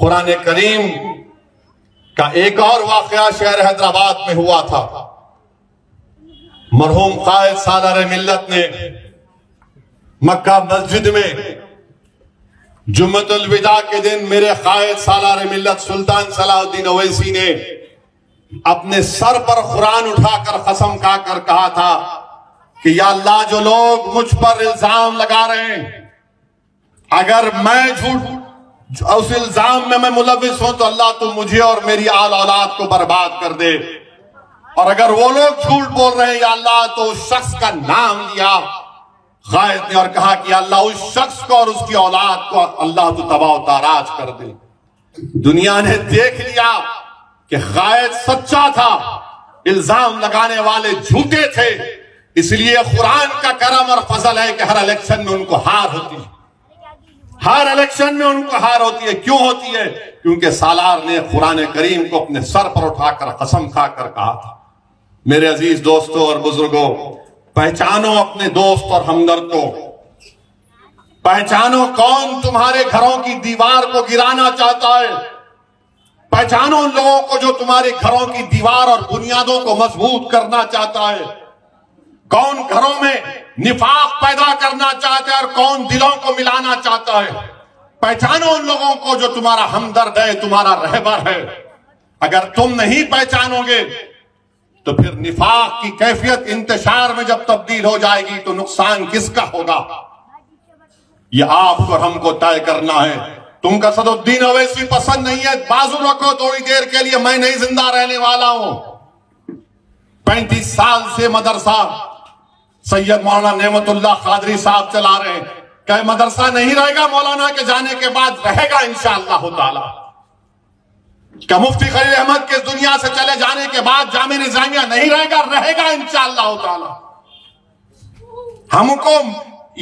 قرآن کریم کا ایک اور واقعہ شہر حیدرآباد میں ہوا تھا۔ مرحوم قائد سالار ملت نے مکہ مسجد میں جمعۃ الوداع کے دن میرے قائد سالار ملت سلطان صلاح الدین اویسی نے اپنے سر پر قرآن اٹھا کر قسم کھا کر کہا تھا کہ یا اللہ جو لوگ مجھ پر الزام لگا رہے ہیں، اگر میں جھوٹ اس الزام میں ملوث ہوں تو اللہ تو مجھے اور میری آل اولاد کو برباد کر دے، اور اگر وہ لوگ جھوٹ بول رہے ہیں یا اللہ تو اس شخص کا نام لیا قائد نے اور کہا کہ اللہ اس شخص کو اور اس کی اولاد کو اللہ تو تباہ و تاراج کر دے۔ دنیا نے دیکھ لیا کہ قائد سچا تھا، الزام لگانے والے جھوٹے تھے، اس لیے قرآن کا کرم اور فضل ہے کہ ہر الیکشن میں ان کو ہار ہوتی ہے، ہر الیکشن میں ان کو ہار ہوتی ہے۔ کیوں ہوتی ہے؟ کیونکہ سالار نے قرآن کریم کو اپنے سر پر اٹھا کر قسم کھا کر کہا تھا۔ میرے عزیز دوستوں اور بزرگوں، پہچانو اپنے دوست اور ہمدرد کو، پہچانو کون تمہارے گھروں کی دیوار کو گرانا چاہتا ہے، پہچانو ان لوگوں کو جو تمہارے گھروں کی دیوار اور بنیادوں کو مضبوط کرنا چاہتا ہے، کون گھروں میں نفاق پیدا کرنا چاہتا ہے اور کون دلوں کو ملانا چاہتا ہے۔ پہچانو ان لوگوں کو جو تمہارا ہمدرد ہے، تمہارا رہبر ہے۔ اگر تم نہیں پہچانو گے تو پھر نفاق کی کیفیت انتشار میں جب تبدیل ہو جائے گی تو نقصان کس کا ہوگا؟ یہ آپ کو ہم کو طے کرنا ہے۔ تم کا اسد الدین اویسی پسند نہیں ہے، بازو رکھو تھوڑی دیر کے لیے، میں نہیں زندہ رہنے والا ہوں۔ 35 سال سے مدرسہ سید مولانا نعمت اللہ قادری صاحب چلا رہے ہیں۔ کہ مدرسہ نہیں رہے گا مولانا کے جانے کے بعد؟ رہے گا انشاءاللہ تعالی۔ کہ مفتی خلیل احمد کے دنیا سے چلے جانے کے بعد جامعہ نظامیہ نہیں رہے گا؟ رہے گا انشاءاللہ تعالی۔ ہم کو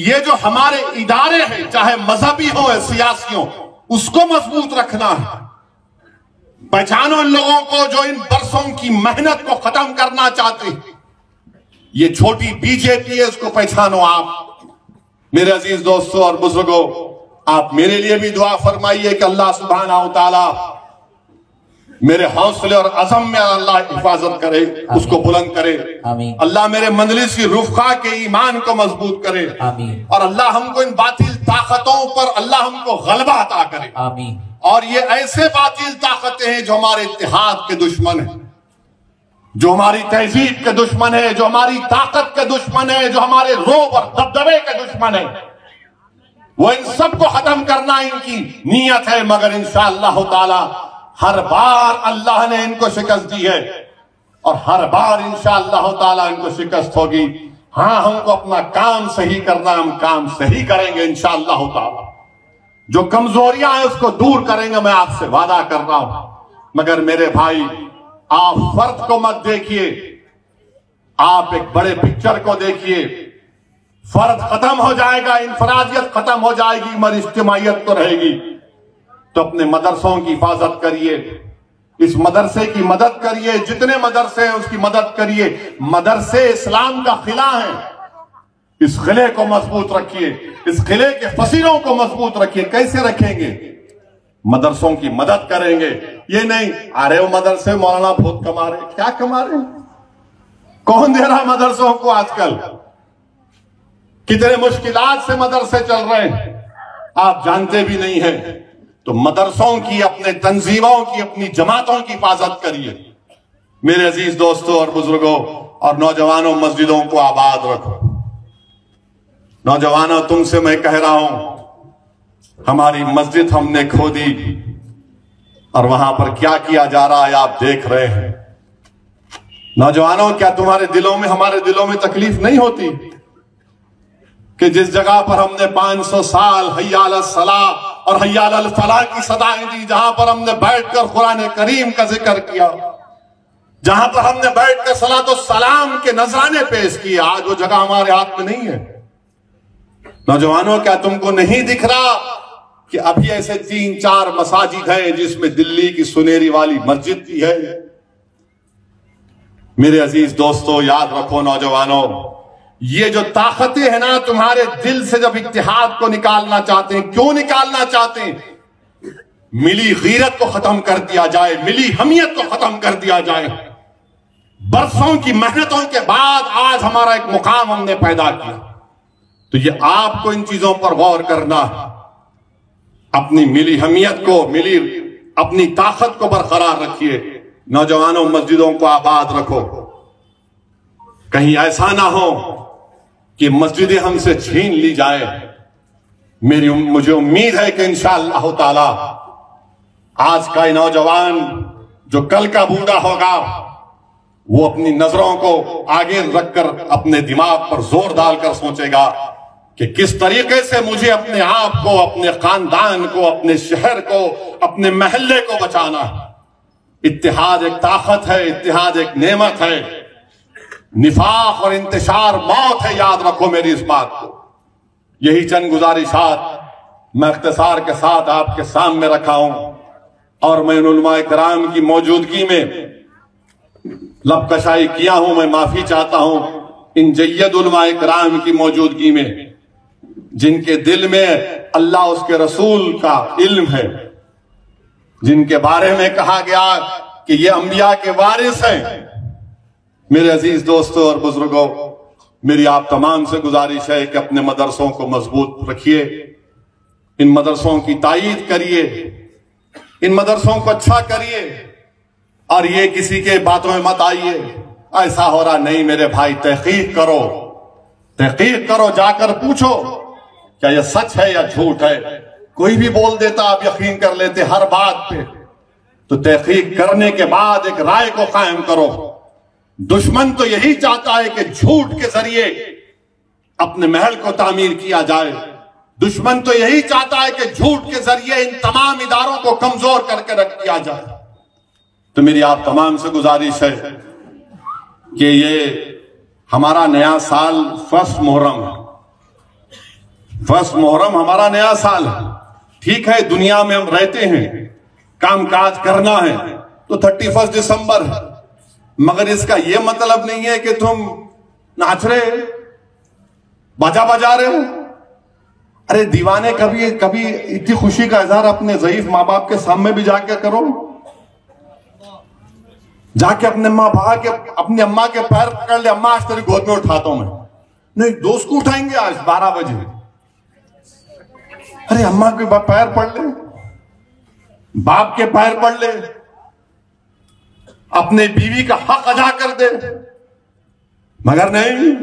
یہ جو ہمارے ادارے ہیں، چاہے مذہبی ہو یا سیاسی ہو، اس کو مضبوط رکھنا ہے۔ پہچانو ان لوگوں کو جو ان برسوں کی محنت کو ختم کرنا چاہتے ہیں۔ یہ چھوٹی بی جے پی ہے، اس کو پہچانو آپ۔ میرے عزیز دوستوں اور بزرگوں، آپ میرے لیے بھی دعا فرمائیے کہ اللہ سبحانہ و تعالی میرے حوصلے اور عزم میں اللہ حفاظت کرے، اس کو بلند کرے۔ اللہ میرے مجلسی رفقا کے ایمان کو مضبوط کرے، اور اللہ ہم کو ان باطل طاقتوں پر اللہ ہم کو غلبہ عطا کرے۔ اور یہ ایسے باطل طاقتیں ہیں جو ہمارے اتحاد کے دشمن ہیں، جو ہماری تہذیب کے دشمن ہے، جو ہماری طاقت کے دشمن ہے، جو ہمارے روب اور دبدبے کے دشمن ہے، وہ ان سب کو ختم کرنا ان کی نیت ہے۔ مگر انشاءاللہ تعالی ہر بار اللہ نے ان کو شکست دی ہے، اور ہر بار انشاءاللہ تعالی ان کو شکست ہوگی۔ ہاں ہم کو اپنا کام صحیح کرنا، ہم کام صحیح کریں گے انشاءاللہ تعالی۔ جو کمزوریاں ہیں اس کو دور کریں گے، میں آپ سے وعدہ کر رہا ہوں۔ مگر میرے بھائی، آپ فرد کو مت دیکھیے، آپ ایک بڑے پکچر کو دیکھیے۔ فرد ختم ہو جائے گا، انفرادیت ختم ہو جائے گی، مگر اجتماعیت تو رہے گی۔ تو اپنے مدرسوں کی حفاظت کریے، اس مدرسے کی مدد کریے، جتنے مدرسے ہیں اس کی مدد کریے۔ مدرسے اسلام کا قلعہ ہیں، اس قلعے کو مضبوط رکھیے، اس قلعے کے فصیلوں کو مضبوط رکھیے۔ کیسے رکھیں گے؟ مدرسوں کی مدد کریں گے۔ یہ نہیں ارے وہ مدرسے مولانا بہت کما رہے، کیا کما رہے ہیں؟ کون دے رہا مدرسوں کو؟ آج کل کتنے مشکلات سے مدرسے چل رہے ہیں، آپ جانتے بھی نہیں ہیں۔ تو مدرسوں کی، اپنے تنظیموں کی، اپنی جماعتوں کی حفاظت کریے۔ میرے عزیز دوستوں اور بزرگوں اور نوجوانوں، مسجدوں کو آباد رکھو۔ نوجوانوں، تم سے میں کہہ رہا ہوں، ہماری مسجد ہم نے کھو دی، اور وہاں پر کیا کیا جا رہا ہے آپ دیکھ رہے ہیں۔ نوجوانوں، کیا تمہارے دلوں میں، ہمارے دلوں میں تکلیف نہیں ہوتی کہ جس جگہ پر ہم نے 500 سال حی علی الصلاۃ اور حی علی الفلاح کی صدائیں دی، جہاں پر ہم نے بیٹھ کر قرآن کریم کا ذکر کیا، جہاں پر ہم نے بیٹھ کر صلاۃ والسلام کے نذرانے پیش کیے، آج وہ جگہ ہمارے ہاتھ میں نہیں ہے۔ نوجوانوں، کیا تم کو نہیں دکھ رہا کہ ابھی ایسے 3-4 مساجد ہیں جس میں دلی کی سنیری والی مسجد بھی ہے؟ میرے عزیز دوستو، یاد رکھو نوجوانوں، یہ جو طاقتیں ہیں نا تمہارے دل سے، جب اتحاد کو نکالنا چاہتے ہیں، کیوں نکالنا چاہتے ہیں؟ ملی غیرت کو ختم کر دیا جائے، ملی حمیت کو ختم کر دیا جائے۔ برسوں کی محنتوں کے بعد آج ہمارا ایک مقام ہم نے پیدا کیا، تو یہ آپ کو ان چیزوں پر غور کرنا ہے۔ اپنی ملی حمیت کو، اپنی طاقت کو برقرار رکھیے۔ نوجوانوں، مسجدوں کو آباد رکھو، کہیں ایسا نہ ہو کہ مسجدیں ہم سے چھین لی جائے۔ مجھے امید ہے کہ انشاءاللہ تعالی آج کا یہ نوجوان جو کل کا بوڑھا ہوگا، وہ اپنی نظروں کو آگے رکھ کر اپنے دماغ پر زور ڈال کر سوچے گا کہ کس طریقے سے مجھے اپنے آپ کو، اپنے خاندان کو، اپنے شہر کو، اپنے محلے کو بچانا ہے۔ اتحاد ایک طاقت ہے، اتحاد ایک نعمت ہے۔ نفاق اور انتشار موت ہے، یاد رکھو میری اس بات کو۔ یہی چند گزارشات میں اختصار کے ساتھ آپ کے سامنے رکھا ہوں، اور میں ان علماء کرام کی موجودگی میں لب کشائی کیا ہوں، میں معافی چاہتا ہوں ان جید علماء کرام کی موجودگی میں جن کے دل میں اللہ اس کے رسول کا علم ہے، جن کے بارے میں کہا گیا کہ یہ انبیاء کے وارث ہیں۔ میرے عزیز دوستوں اور بزرگوں، میری آپ تمام سے گزارش ہے کہ اپنے مدرسوں کو مضبوط رکھیے، ان مدرسوں کی تائید کریے، ان مدرسوں کو اچھا کریے، اور یہ کسی کے باتوں میں مت آئیے ایسا ہو رہا نہیں۔ میرے بھائی، تحقیق کرو، تحقیق کرو، جا کر پوچھو کیا یہ سچ ہے یا جھوٹ ہے۔ کوئی بھی بول دیتا، آپ یقین کر لیتے ہر بات پہ، تو تحقیق کرنے کے بعد ایک رائے کو قائم کرو۔ دشمن تو یہی چاہتا ہے کہ جھوٹ کے ذریعے اپنے محل کو تعمیر کیا جائے، دشمن تو یہی چاہتا ہے کہ جھوٹ کے ذریعے ان تمام اداروں کو کمزور کر کے رکھ دیا جائے۔ تو میری آپ تمام سے گزارش ہے کہ یہ ہمارا نیا سال فرسٹ محرم ہے، فرسٹ محرم ہمارا نیا سال ہے۔ ٹھیک ہے، دنیا میں ہم رہتے ہیں، کام کاج کرنا ہے، تو 31 دسمبر ہے، مگر اس کا یہ مطلب نہیں ہے کہ تم ناچ رہے، باجا بجا رہے ہو۔ ارے دیوانے، کبھی اتنی خوشی کا اظہار اپنے ضعیف ماں باپ کے سامنے بھی جا کے کرو، جا کے اپنے اپنی اماں کے پیر پکڑ لے، اماں آج تیری گود میں اٹھاتا ہوں میں۔ نہیں، دوست کو اٹھائیں گے آج 12 بجے۔ ارے اماں کے پیر پڑ لے، باپ کے پیر پڑ لے، اپنے بیوی کا حق ادا کر دے، مگر نہیں،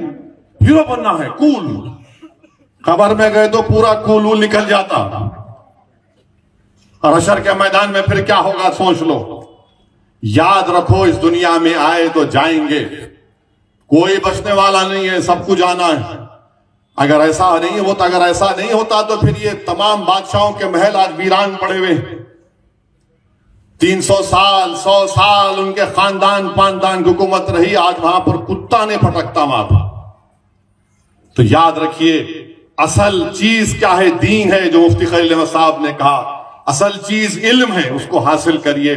ہیرو بننا ہے، کول۔ خبر میں گئے تو پورا کول نکل جاتا، اور حشر کے میدان میں پھر کیا ہوگا سوچ لو۔ یاد رکھو، اس دنیا میں آئے تو جائیں گے، کوئی بچنے والا نہیں ہے، سب کو جانا ہے۔ اگر ایسا نہیں ہوتا تو پھر یہ تمام بادشاہوں کے محل آج ویران پڑے ہوئے، 300 سال 100 سال ان کے خاندان پاندان کی حکومت رہی، آج وہاں پر کتا نے پھٹکتا وہاں پر۔ تو یاد رکھیے، اصل چیز کیا ہے؟ دین ہے، جو مفتی خلیل احمد صاحب نے کہا، اصل چیز علم ہے، اس کو حاصل کریے۔